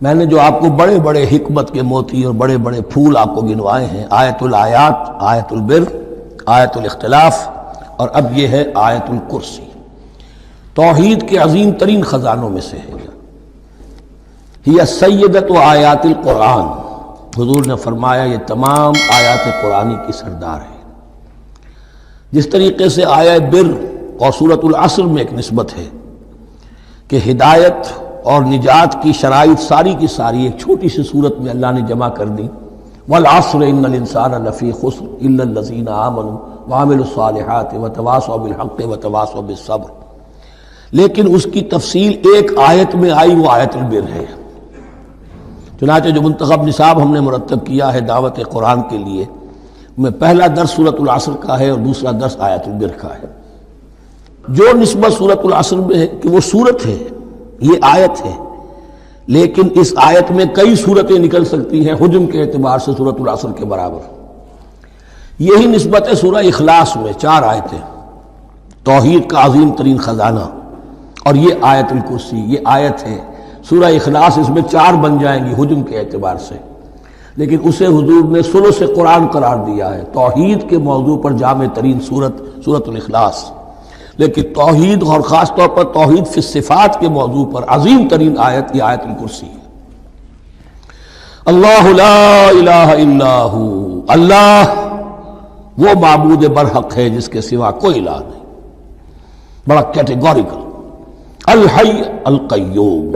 میں نے جو آپ کو بڑے بڑے حکمت کے موتی اور بڑے بڑے پھول آپ کو گنوائے ہیں، آیت الآیات، آیت البر، آیت الاختلاف، اور اب یہ ہے آیت الکرسی، توحید کے عظیم ترین خزانوں میں سے ہے۔ یہ سیدت و آیات القرآن، حضور نے فرمایا یہ تمام آیات قرآنی کی سردار ہے۔ جس طریقے سے آیت بر اور سورۃ العصر میں ایک نسبت ہے کہ ہدایت اور نجات کی شرائط ساری کی ساری ایک چھوٹی سی صورت میں اللہ نے جمع کر دی، والعصر ان الانسان لفی خسر الا الذین آمنوا وعملوا الصالحات وتواصوا بالحق وتواصوا بالصبر، لیکن اس کی تفصیل ایک آیت میں آئی، وہ آیت البر ہے۔ چنانچہ جو منتخب نصاب ہم نے مرتب کیا ہے دعوت قرآن کے لیے، میں پہلا درس سورۃ العصر کا ہے اور دوسرا درس آیت البر کا ہے۔ جو نسبت سورۃ العصر میں ہے کہ وہ سورت ہے، یہ آیت ہے، لیکن اس آیت میں کئی صورتیں نکل سکتی ہیں حجم کے اعتبار سے سورۃ العصر کے برابر۔ یہی نسبت ہے سورہ اخلاص میں، 4 آیتیں، توحید کا عظیم ترین خزانہ، اور یہ آیت الکرسی، یہ آیت ہے۔ سورہ اخلاص اس میں 4 بن جائیں گی حجم کے اعتبار سے، لیکن اسے حضور نے ثلث قرآن قرار دیا ہے۔ توحید کے موضوع پر جامع ترین سورۃ الاخلاص، لیکن توحید اور خاص طور پر توحید فی الصفات کے موضوع پر عظیم ترین آیت یہ آیت الکرسی ہے۔ اللہ لا الہ الا ہو، اللہ وہ معبود برحق ہے جس کے سوا کوئی الہ نہیں، بڑا کیٹیگوریکل۔ الحی القیوم،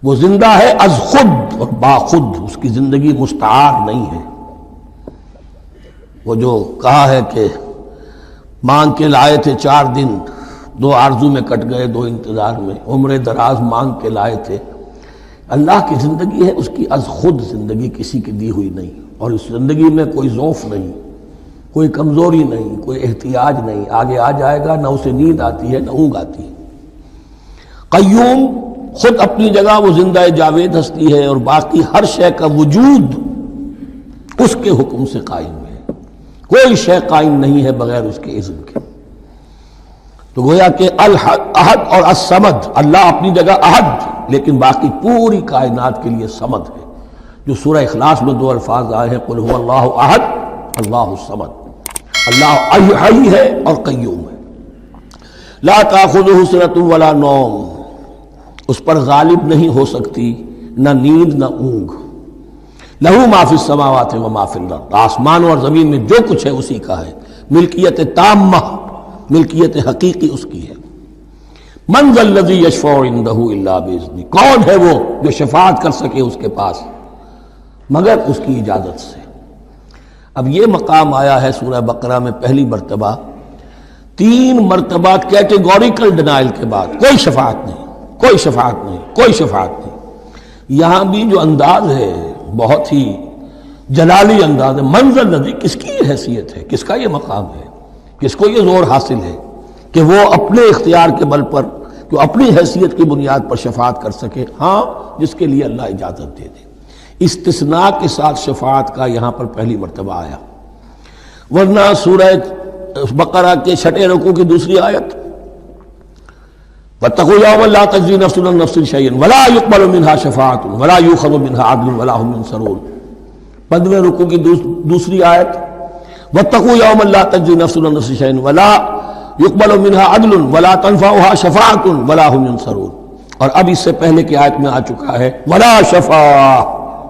وہ زندہ ہے از خود اور باخود، اس کی زندگی مستعار نہیں ہے۔ وہ جو کہا ہے کہ مانگ کے لائے تھے 4 دن، 2 آرزو میں کٹ گئے 2 انتظار میں، عمر دراز مانگ کے لائے تھے۔ اللہ کی زندگی ہے اس کی از خود زندگی، کسی کی دی ہوئی نہیں، اور اس زندگی میں کوئی ضعف نہیں، کوئی کمزوری نہیں، کوئی احتیاج نہیں، آگے آ جائے گا، نہ اسے نیند آتی ہے نہ اونگ آتی ہے۔ قیوم، خود اپنی جگہ وہ زندہ جاوید ہستی ہے، اور باقی ہر شے کا وجود اس کے حکم سے قائم ہے، کوئی شے قائم نہیں ہے بغیر اس کے اذن کے۔ تو گویا کہ احد اور الصمد، اللہ اپنی جگہ احد، لیکن باقی پوری کائنات کے لیے صمد ہے، جو سورہ اخلاص میں 2 الفاظ آئے ہیں، قل هو اللہ احد اللہ الصمد۔ اللہ حی ہے اور قیوم ہے، لا تاخذہ سنۃ ولا نوم، اس پر غالب نہیں ہو سکتی نہ نیند نہ اونگ۔ لہو ما فی السماوات و ما فی الارض، آسمان اور زمین میں جو کچھ ہے اسی کا ہے، ملکیت تامہ، ملکیت حقیقی اس کی ہے۔ من ذا الذی یشفع عندہ الا باذنہ، کون ہے وہ جو شفاعت کر سکے اس کے پاس مگر اس کی اجازت سے۔ اب یہ مقام آیا ہے سورہ بقرہ میں پہلی مرتبہ، 3 مرتبہ کیٹیگوریکل ڈینائل کے بعد، کوئی شفاعت نہیں، کوئی شفاعت نہیں، کوئی شفاعت نہیں۔ یہاں بھی جو انداز ہے بہت ہی جلالی انداز ہے۔ منظر نظی، کس کی یہ حیثیت ہے، کس کا یہ مقام ہے، کس کو یہ زور حاصل ہے کہ وہ اپنے اختیار کے بل پر، جو اپنی حیثیت کی بنیاد پر شفاعت کر سکے؟ ہاں، جس کے لیے اللہ اجازت دے دے۔ استثناء کے ساتھ شفاعت کا یہاں پر پہلی مرتبہ آیا، ورنہ سورہ بقرہ کے 6 رکوع کی دوسری آیت، واتقوا یوما لا تجزی نفس عن نفس شیئا ولا یقبل منها شفاعة ولا یؤخذ منها عدل ولا هم ينصرون۔ 15ویں رکوع کی دوسری آیت، واتقوا یوما لا تجزی نفس عن نفس شیئا ولا یقبل منها عدل ولا تنفعها شفاعة ولا هم ينصرون۔ اور اب اس سے پہلے کی آیت میں آ چکا ہے ولا شفاعة،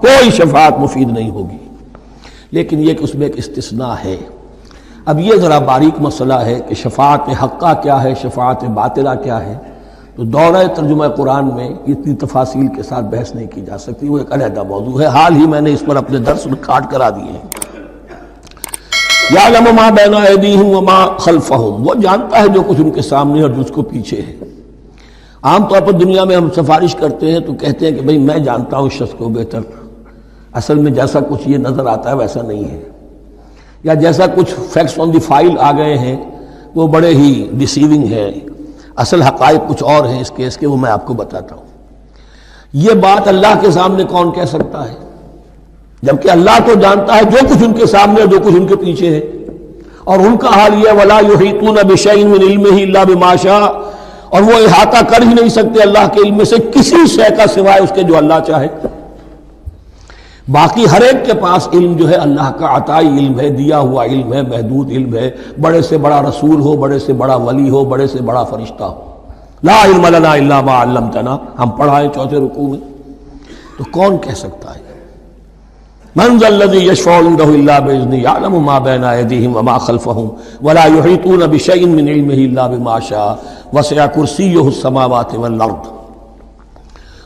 کوئی شفاعت مفید نہیں ہوگی، لیکن یہ کہ اس میں ایک استثناء ہے۔ اب یہ ذرا باریک مسئلہ ہے کہ شفاعت حقہ کیا ہے، شفاعت باطلہ کیا ہے، تو دورہ ترجمہ قرآن میں اتنی تفاصیل کے ساتھ بحث نہیں کی جا سکتی، وہ ایک علیحدہ موضوع ہے۔ حال ہی میں نے اس پر اپنے درس ریکارڈ کرا دیے ہیں۔ یعلم ما بین ایدیہم وما خلفہم، وہ جانتا ہے جو کچھ ان کے سامنے اور جو اس کو پیچھے ہے۔ عام طور پر دنیا میں ہم سفارش کرتے ہیں تو کہتے ہیں کہ بھئی میں جانتا ہوں اس شخص کو بہتر، اصل میں جیسا کچھ یہ نظر آتا ہے ویسا نہیں ہے، یا جیسا کچھ فیکٹس آن دی فائل آ گئے ہیں وہ بڑے ہی ڈیسیونگ ہیں، اصل حقائق کچھ اور ہیں اس کیس کے، وہ میں آپ کو بتاتا ہوں۔ یہ بات اللہ کے سامنے کون کہہ سکتا ہے، جبکہ اللہ تو جانتا ہے جو کچھ ان کے سامنے اور جو کچھ ان کے پیچھے ہے، اور ان کا حال یہ وَلَا يُحِيطُونَ بِشَيْءٍ مِّنْ عِلْمِهِ إِلَّا بِمَا شَاءَ، اور وہ احاطہ کر ہی نہیں سکتے اللہ کے علم سے کسی شے کا سوائے اس کے جو اللہ چاہے۔ باقی ہر ایک کے پاس علم جو ہے اللہ کا عطائی علم ہے، دیا ہوا علم ہے، محدود علم ہے، بڑے سے بڑا رسول ہو، بڑے سے بڑا ولی ہو، بڑے سے بڑا فرشتہ ہو۔ لا علم لنا الا ما علمتنا، ہم پڑھائیں چوتھے رکوع میں، تو کون کہہ سکتا ہے؟ من ذا الذی یشفع عنده الا باذنہ یعلم ما بین ایدیہم وما خلفہم ولا یحیطون بشیء من علمہ الا بما شاء وسع کرسیہ السماوات والارض۔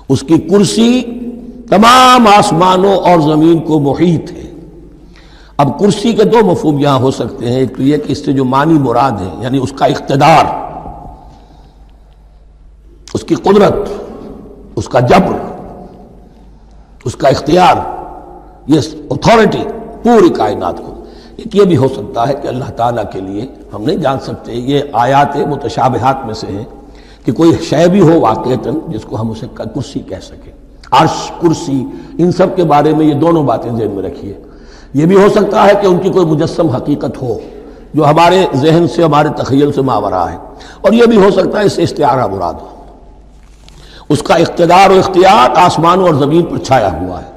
اس کی کرسی تمام آسمانوں اور زمین کو محیط ہے۔ اب کرسی کے دو مفہوم یہاں ہو سکتے ہیں، ایک تو یہ کہ اس سے جو معنی مراد ہے یعنی اس کا اقتدار، اس کی قدرت، اس کا جبر، اس کا اختیار، یہ اتھارٹی پوری کائنات کو۔ ایک یہ بھی ہو سکتا ہے کہ اللہ تعالیٰ کے لیے ہم نہیں جان سکتے، یہ آیات متشابہات میں سے ہے کہ کوئی شے بھی ہو واقعتاً جس کو ہم اسے کرسی کہہ سکیں۔ عرش، کرسی، ان سب کے بارے میں یہ دونوں باتیں ذہن میں رکھیے۔ یہ بھی ہو سکتا ہے کہ ان کی کوئی مجسم حقیقت ہو جو ہمارے ذہن سے، ہمارے تخیل سے ماورا ہے، اور یہ بھی ہو سکتا ہے اس سے استعارہ مراد ہو۔ اس کا اقتدار و اختیار آسمانوں اور زمین پر چھایا ہوا ہے۔